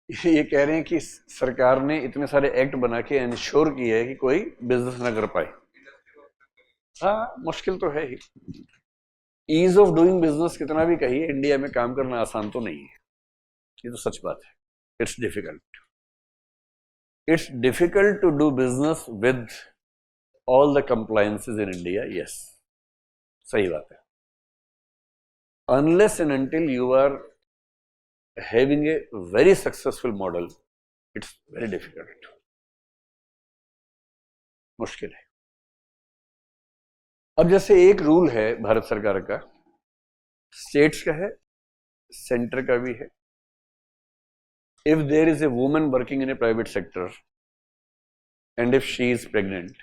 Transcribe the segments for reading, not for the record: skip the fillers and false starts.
ये कह रहे हैं कि सरकार ने इतने सारे एक्ट बना के इंश्योर किया है कि कोई बिजनेस ना कर पाए। हाँ, मुश्किल तो है ही। ईज ऑफ डूइंग बिजनेस कितना भी कहिए, इंडिया में काम करना आसान तो नहीं है, ये तो सच बात है। It's difficult. It's difficult to do business with all the compliances in India, yes, सही बात है। Unless and until you are having a very successful model, it's very difficult, मुश्किल है। अब जैसे एक रूल है भारत सरकार का, स्टेट्स का है, सेंटर का भी है। If there is a woman working in a private sector and if she is pregnant,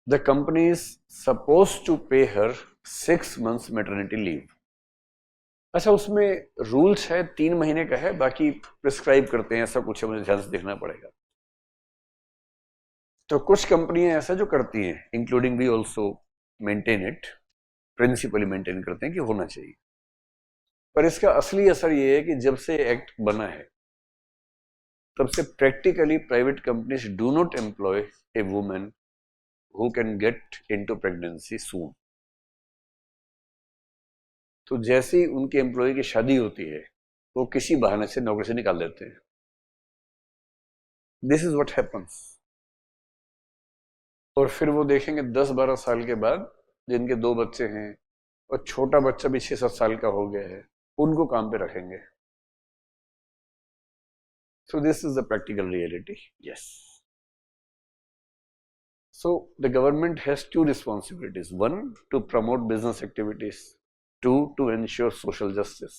the company is suppose to pay her 6 months maternity leave. अच्छा, उसमें रूल्स है 3 महीने का है, बाकी प्रिस्क्राइब करते हैं, ऐसा कुछ है, मुझे ध्यान से देखना पड़ेगा। तो कुछ कंपनियां ऐसा जो करती हैं, including we also maintain it, principally maintain करते हैं कि होना चाहिए। पर इसका असली असर ये है कि जब से एक्ट बना है तब से practically private companies do not employ a women who can get into pregnancy soon. तो जैसे ही उनके एम्प्लॉय की शादी होती है, वो किसी बहाने से नौकरी से निकाल देते हैं। This is what happens. और फिर वो देखेंगे 10-12 साल के बाद जिनके 2 बच्चे हैं और छोटा बच्चा भी 6-7 साल का हो गया है, उनको काम पे रखेंगे। So this is the practical reality. Yes. So the government has 2 responsibilities. 1, to promote business activities. 2, to ensure social justice.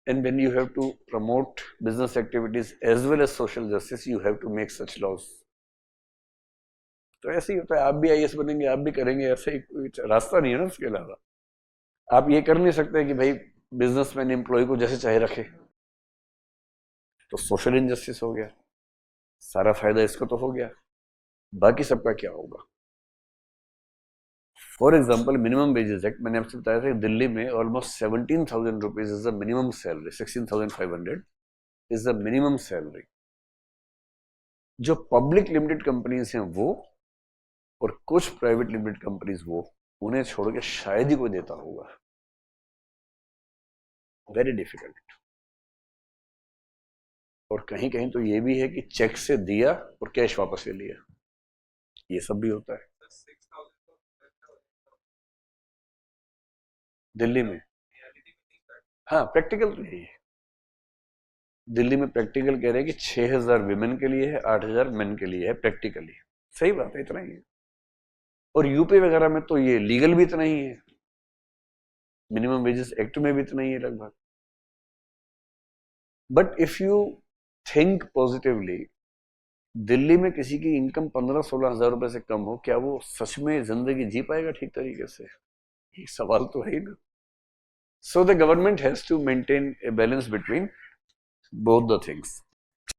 And when you have to promote business activities as well as social justice, you have to make such laws. तो ऐसे ही होता है, आप भी IAS बनेंगे, आप भी करेंगे, ऐसे ही कोई रास्ता नहीं है ना उसके अलावा। आप ये कर नहीं सकते कि भाई बिजनेसमैन एम्प्लॉय को जैसे चाहे रखे, तो सोशल इनजस्टिस हो गया, सारा फायदा इसको तो हो गया, बाकी सबका क्या होगा। For example, minimum wages act, मैंने आपसे बताया था कि दिल्ली में almost 17,000 rupees is the minimum salary, 16,500 is the minimum salary. जो पब्लिक लिमिटेड कंपनीज हैं वो, और कुछ प्राइवेट लिमिटेड कंपनीज वो, उन्हें छोड़ के शायद ही कोई देता होगा। Very difficult. और कहीं कहीं तो ये भी है कि चेक से दिया और कैश वापस ले लिया, ये सब भी होता है दिल्ली में। हाँ, प्रैक्टिकल तो यही है। दिल्ली में प्रैक्टिकल कह रहे हैं कि 6,000 विमेन के लिए है, 8,000 मेन के लिए है, प्रैक्टिकली। सही बात है, इतना ही है। और यूपी वगैरह में तो ये लीगल भी इतना ही है, मिनिमम वेजेस एक्ट में भी इतना ही है लगभग। But if you think positively, Delhi में किसी की इनकम 15-16 हजार रुपए से कम हो, क्या वो सच में जिंदगी जी पाएगा ठीक तरीके से? ये सवाल तो है ही ना। So the government has to maintain a balance between both the things.